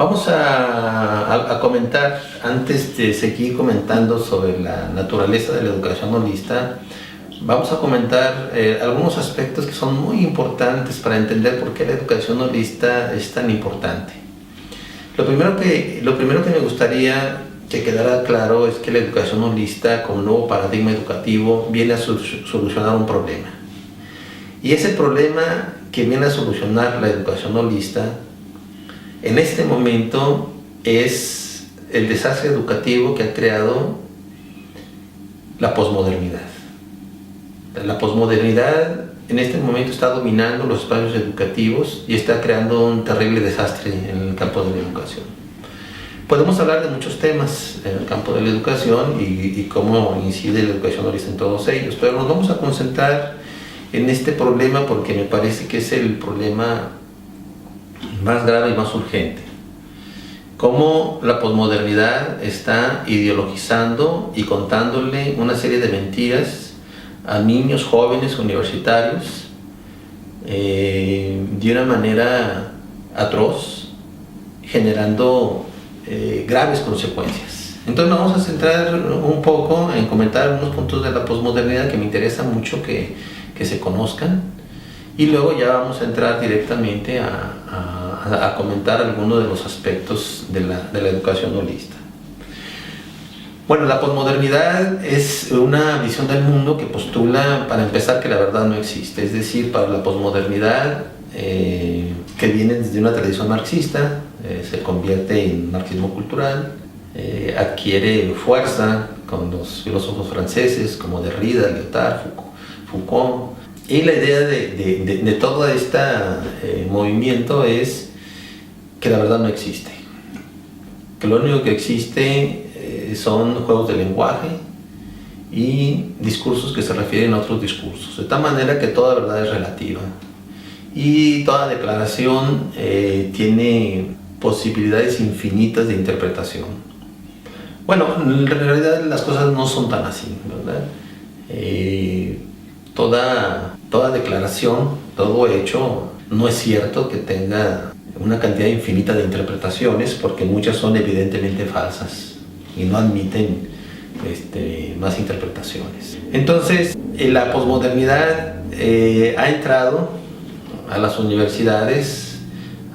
Vamos a comentar, antes de seguir comentando sobre la naturaleza de la educación holista, vamos a comentar algunos aspectos que son muy importantes para entender por qué la educación holista es tan importante. Lo primero que me gustaría que quedara claro es que la educación holista, como nuevo paradigma educativo, viene a solucionar un problema. Y ese problema que viene a solucionar la educación holista, en este momento, es el desastre educativo que ha creado la posmodernidad. La posmodernidad en este momento está dominando los espacios educativos y está creando un terrible desastre en el campo de la educación. Podemos hablar de muchos temas en el campo de la educación y cómo incide la educación holista en todos ellos, pero nos vamos a concentrar en este problema porque me parece que es el problema más grave y más urgente. Cómo la posmodernidad está ideologizando y contándole una serie de mentiras a niños, jóvenes, universitarios, de una manera atroz, generando graves consecuencias. Entonces nos vamos a centrar un poco en comentar algunos puntos de la posmodernidad que me interesa mucho que se conozcan, y luego ya vamos a entrar directamente a comentar algunos de los aspectos de la educación holista. Bueno, la posmodernidad es una visión del mundo que postula, para empezar, que la verdad no existe. Es decir, para la posmodernidad, que viene desde una tradición marxista, se convierte en marxismo cultural, adquiere fuerza con los filósofos franceses como Derrida, Lyotard, Foucault. Y la idea de todo este movimiento es que la verdad no existe, que lo único que existe son juegos de lenguaje y discursos que se refieren a otros discursos, de tal manera que toda verdad es relativa y toda declaración tiene posibilidades infinitas de interpretación. Bueno, en realidad las cosas no son tan así, ¿verdad? Toda declaración, todo hecho, no es cierto que tenga una cantidad infinita de interpretaciones, porque muchas son evidentemente falsas y no admiten más interpretaciones. Entonces, la posmodernidad ha entrado a las universidades,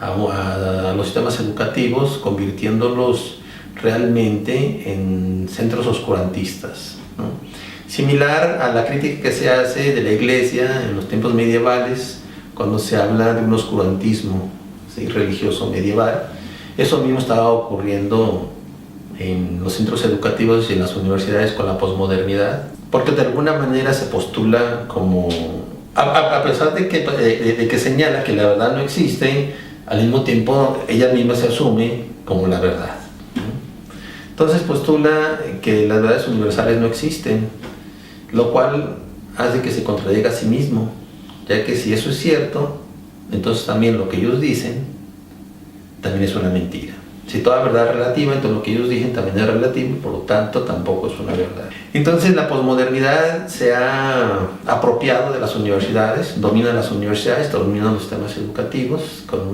a los sistemas educativos, convirtiéndolos realmente en centros oscurantistas, ¿no? Similar a la crítica que se hace de la Iglesia en los tiempos medievales, cuando se habla de un oscurantismo, ¿sí?, religioso medieval. Eso mismo estaba ocurriendo en los centros educativos y en las universidades con la posmodernidad, porque de alguna manera se postula como, a pesar de que señala que la verdad no existe, al mismo tiempo ella misma se asume como la verdad. Entonces postula que las verdades universales no existen, lo cual hace que se contradiga a sí mismo, ya que si eso es cierto, entonces también lo que ellos dicen también es una mentira. Si toda verdad es relativa, entonces lo que ellos dicen también es relativo y por lo tanto tampoco es una verdad. Entonces la posmodernidad se ha apropiado de las universidades, domina las universidades, domina los sistemas educativos con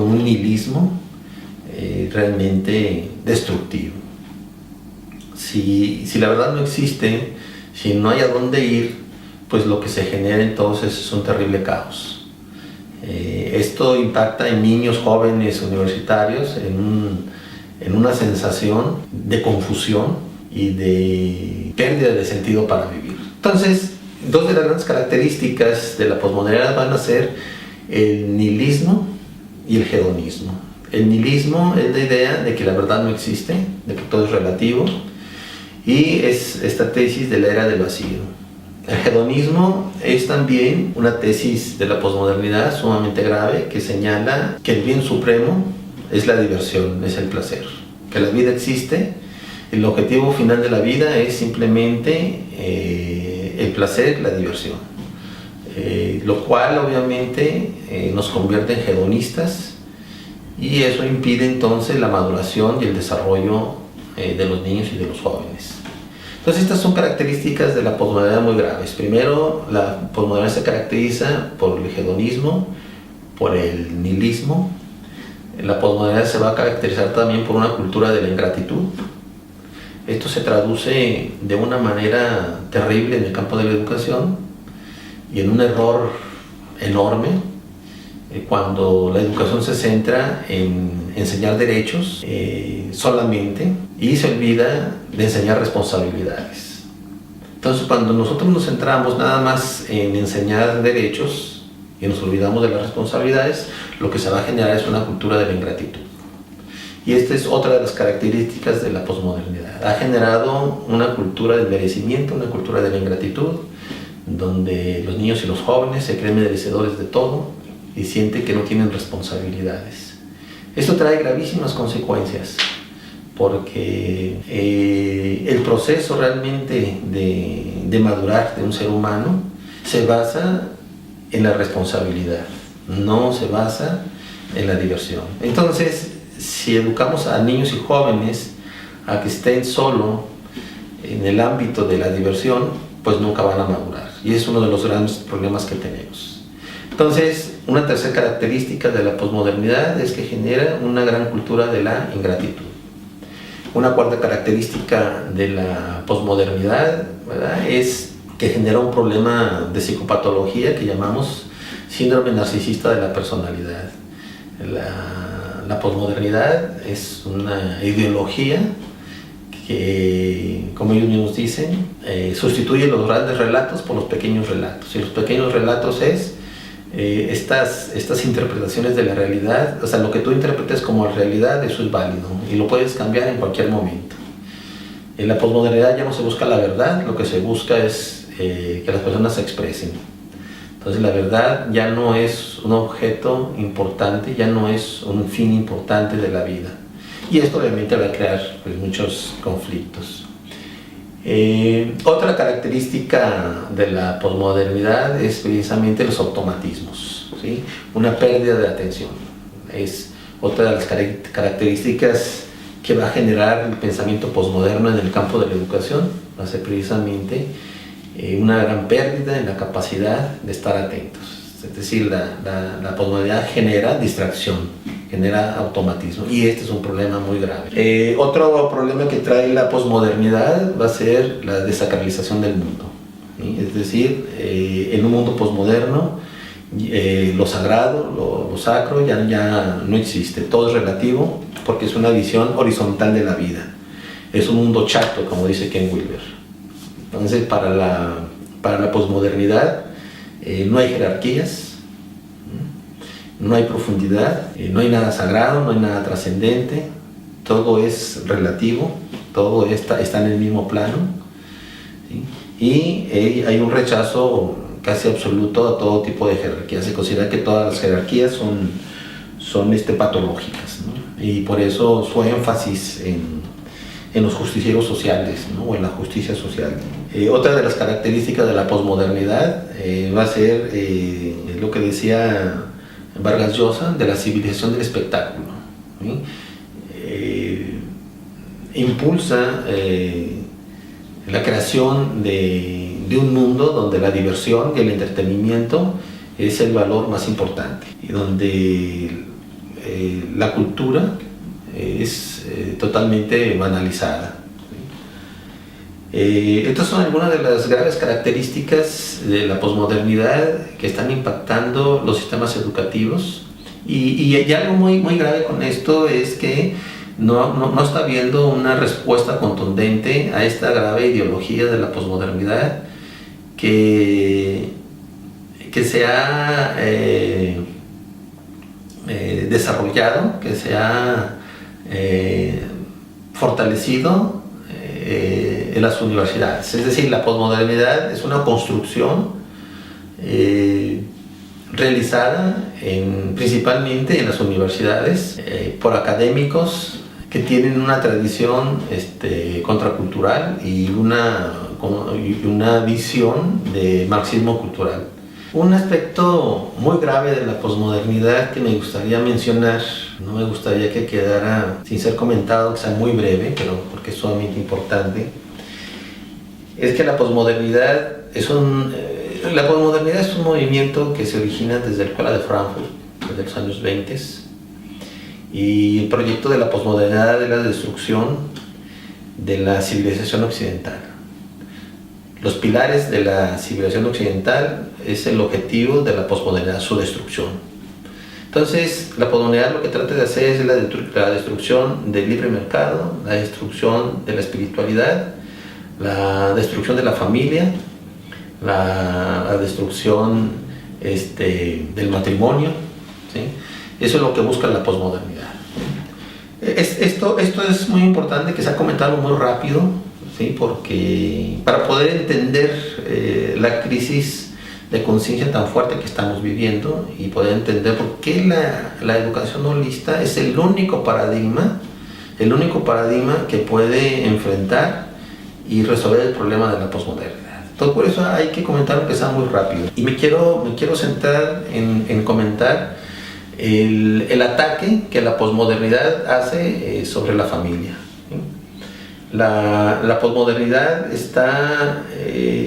un nihilismo realmente destructivo. Si la verdad no existe, si no hay a dónde ir, pues lo que se genera entonces es un terrible caos. Esto impacta en niños, jóvenes, universitarios, en una sensación de confusión y de pérdida de sentido para vivir. Entonces, dos de las grandes características de la posmodernidad van a ser el nihilismo y el hedonismo. El nihilismo es la idea de que la verdad no existe, de que todo es relativo, y es esta tesis de la era del vacío. El hedonismo es también una tesis de la posmodernidad sumamente grave, que señala que el bien supremo es la diversión, es el placer, que la vida existe, el objetivo final de la vida es simplemente el placer, la diversión, lo cual obviamente nos convierte en hedonistas, y eso impide entonces la maduración y el desarrollo de los niños y de los jóvenes. Entonces estas son características de la posmodernidad muy graves. Primero, la posmodernidad se caracteriza por el hedonismo, por el nihilismo. La posmodernidad se va a caracterizar también por una cultura de la ingratitud. Esto se traduce de una manera terrible en el campo de la educación y en un error enorme cuando la educación se centra en enseñar derechos solamente y se olvida de enseñar responsabilidades. Entonces, cuando nosotros nos centramos nada más en enseñar derechos y nos olvidamos de las responsabilidades, lo que se va a generar es una cultura de la ingratitud. Y esta es otra de las características de la posmodernidad. Ha generado una cultura del merecimiento, una cultura de la ingratitud, donde los niños y los jóvenes se creen merecedores de todo y sienten que no tienen responsabilidades. Esto trae gravísimas consecuencias, porque el proceso realmente de madurar de un ser humano se basa en la responsabilidad, no se basa en la diversión. Entonces, si educamos a niños y jóvenes a que estén solo en el ámbito de la diversión, pues nunca van a madurar. Y es uno de los grandes problemas que tenemos. Entonces, una tercera característica de la posmodernidad es que genera una gran cultura de la ingratitud. Una cuarta característica de la posmodernidad, ¿verdad?, es que genera un problema de psicopatología que llamamos síndrome narcisista de la personalidad. La posmodernidad es una ideología que, como ellos mismos dicen, sustituye los grandes relatos por los pequeños relatos. Y los pequeños relatos es estas interpretaciones de la realidad, o sea, lo que tú interpretes como realidad, eso es válido y lo puedes cambiar en cualquier momento. En la posmodernidad ya no se busca la verdad, lo que se busca es que las personas se expresen. Entonces la verdad ya no es un objeto importante, ya no es un fin importante de la vida. Y esto obviamente va a crear pues, muchos conflictos. Otra característica de la posmodernidad es precisamente los automatismos, ¿sí? Una pérdida de atención. Es otra de las características que va a generar el pensamiento posmoderno en el campo de la educación. Va a ser precisamente una gran pérdida en la capacidad de estar atentos. Es decir, la posmodernidad genera distracción, genera automatismo, y este es un problema muy grave. Otro problema que trae la posmodernidad va a ser la desacralización del mundo, ¿sí? Es decir, en un mundo posmoderno lo sagrado, lo sacro ya no existe, todo es relativo porque es una visión horizontal de la vida. Es un mundo chato, como dice Ken Wilber. Entonces, para la posmodernidad no hay jerarquías, no hay profundidad, no hay nada sagrado, no hay nada trascendente, todo es relativo, todo está en el mismo plano, ¿sí? Y hay un rechazo casi absoluto a todo tipo de jerarquías. Se considera que todas las jerarquías son patológicas, ¿no? Y por eso su énfasis en los justicieros sociales, ¿no? O en la justicia social. Otra de las características de la posmodernidad va a ser lo que decía Vargas Llosa, de la civilización del espectáculo, ¿sí? Impulsa la creación de un mundo donde la diversión y el entretenimiento es el valor más importante y donde la cultura es totalmente banalizada. Estas son algunas de las graves características de la posmodernidad que están impactando los sistemas educativos, y algo muy, muy grave con esto es que no está habiendo una respuesta contundente a esta grave ideología de la posmodernidad que se ha desarrollado, que se ha fortalecido en las universidades. Es decir, la posmodernidad es una construcción realizada principalmente en las universidades por académicos que tienen una tradición contracultural y una visión de marxismo cultural. Un aspecto muy grave de la posmodernidad que me gustaría mencionar, no me gustaría que quedara sin ser comentado, que sea muy breve, pero porque es sumamente importante, es que la posmodernidad es un movimiento que se origina desde la Escuela de Frankfurt, desde los años 20, y el proyecto de la posmodernidad de la destrucción de la civilización occidental. Los pilares de la civilización occidental es el objetivo de la posmodernidad, su destrucción. Entonces, la posmodernidad lo que trata de hacer es la destrucción del libre mercado, la destrucción de la espiritualidad, la destrucción de la familia, la destrucción del matrimonio, ¿sí? Eso es lo que busca la posmodernidad. Esto es muy importante que se ha comentado muy rápido, ¿sí? Porque para poder entender la crisis de conciencia tan fuerte que estamos viviendo y poder entender por qué la educación holista es el único paradigma que puede enfrentar y resolver el problema de la posmodernidad. Entonces, por eso hay que comentar que sea muy rápido. Y me quiero centrar en comentar el ataque que la posmodernidad hace sobre la familia. La posmodernidad está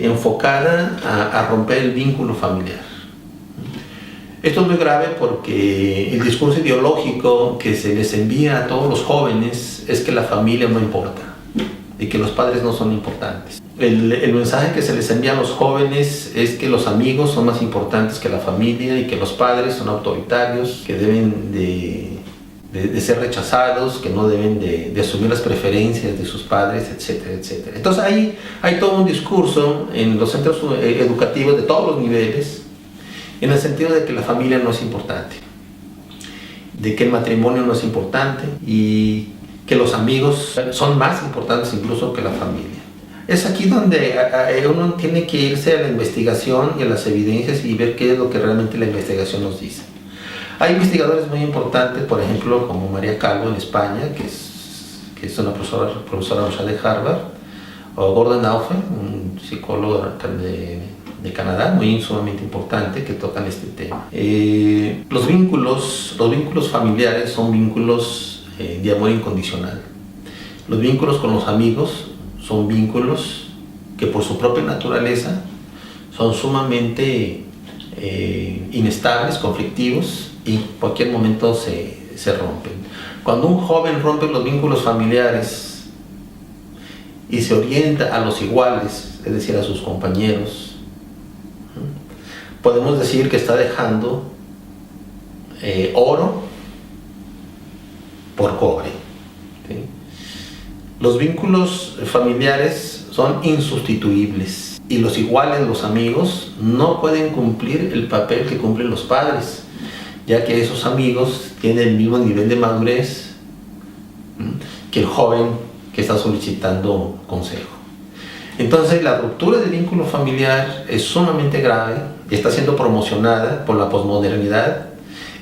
enfocada a romper el vínculo familiar. Esto es muy grave porque el discurso ideológico que se les envía a todos los jóvenes es que la familia no importa y que los padres no son importantes. El mensaje que se les envía a los jóvenes es que los amigos son más importantes que la familia y que los padres son autoritarios, que deben de ser rechazados, que no deben de asumir las preferencias de sus padres, etcétera, etcétera. Entonces hay todo un discurso en los centros educativos de todos los niveles en el sentido de que la familia no es importante, de que el matrimonio no es importante y que los amigos son más importantes incluso que la familia. Es aquí donde uno tiene que irse a la investigación y a las evidencias y ver qué es lo que realmente la investigación nos dice. Hay investigadores muy importantes, por ejemplo, como María Calvo en España, que es una profesora de Harvard, o Gordon Naufel, un psicólogo de Canadá, sumamente importante, que tocan este tema. Los vínculos familiares son vínculos de amor incondicional. Los vínculos con los amigos son vínculos que por su propia naturaleza son sumamente inestables, conflictivos, y en cualquier momento se rompen. Cuando un joven rompe los vínculos familiares y se orienta a los iguales, es decir, a sus compañeros, podemos decir que está dejando oro por cobre, ¿sí? Los vínculos familiares son insustituibles y los iguales, los amigos, no pueden cumplir el papel que cumplen los padres, ya que esos amigos tienen el mismo nivel de madurez que el joven que está solicitando consejo. Entonces, la ruptura del vínculo familiar es sumamente grave y está siendo promocionada por la posmodernidad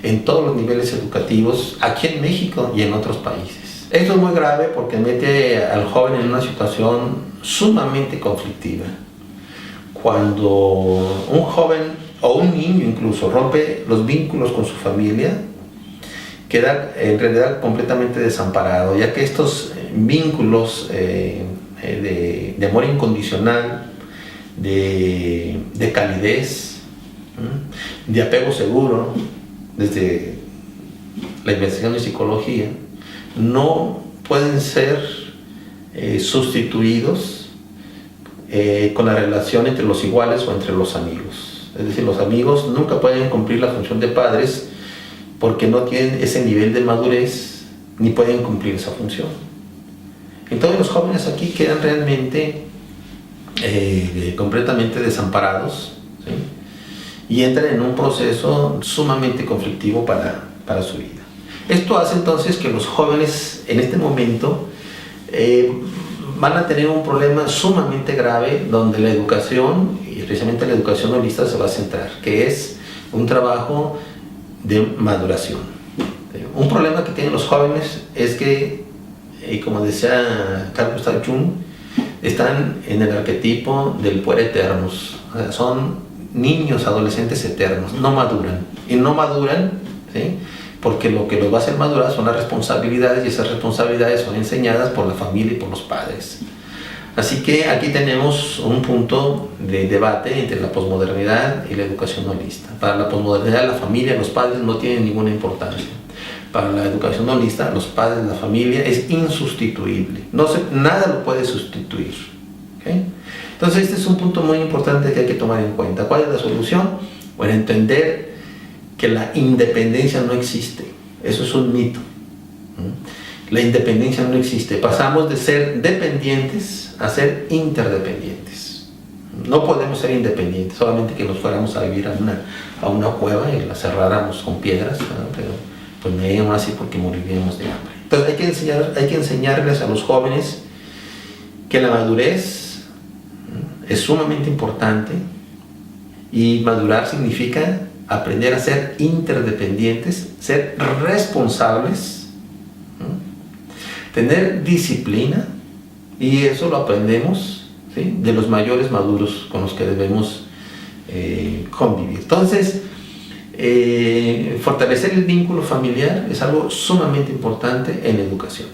en todos los niveles educativos, aquí en México y en otros países. Esto es muy grave porque mete al joven en una situación sumamente conflictiva. Cuando un joven o un niño incluso rompe los vínculos con su familia, queda en realidad completamente desamparado, ya que estos vínculos de amor incondicional, de calidez, de apego seguro, desde la investigación de psicología, no pueden ser sustituidos con la relación entre los iguales o entre los amigos. Es decir, los amigos nunca pueden cumplir la función de padres porque no tienen ese nivel de madurez ni pueden cumplir esa función. Entonces los jóvenes aquí quedan realmente completamente desamparados, ¿sí? Y entran en un proceso sumamente conflictivo para su vida. Esto hace entonces que los jóvenes en este momento van a tener un problema sumamente grave donde la educación, y especialmente la educación holista, se va a centrar, que es un trabajo de maduración. Un problema que tienen los jóvenes es que, como decía Carl Gustav Jung, están en el arquetipo del puer eternus. O sea, son niños, adolescentes eternos, no maduran. Y no maduran, ¿sí? Porque lo que los va a hacer madurar son las responsabilidades, y esas responsabilidades son enseñadas por la familia y por los padres. Así que aquí tenemos un punto de debate entre la posmodernidad y la educación holista. Para la posmodernidad, la familia, los padres no tienen ninguna importancia. Para la educación holista, los padres, la familia es insustituible. Nada lo puede sustituir. ¿Okay? Entonces este es un punto muy importante que hay que tomar en cuenta. ¿Cuál es la solución? Bueno, entender que la independencia no existe. Eso es un mito. La independencia no existe. Pasamos de ser dependientes a ser interdependientes. No podemos ser independientes, solamente que nos fuéramos a vivir a una cueva y la cerráramos con piedras, ¿no? Pero pues no así porque moriríamos de hambre. Entonces hay que enseñarles a los jóvenes que la madurez es sumamente importante, y madurar significa aprender a ser interdependientes, ser responsables, tener disciplina, y eso lo aprendemos, ¿sí?, de los mayores maduros con los que debemos convivir. Entonces, fortalecer el vínculo familiar es algo sumamente importante en la educación.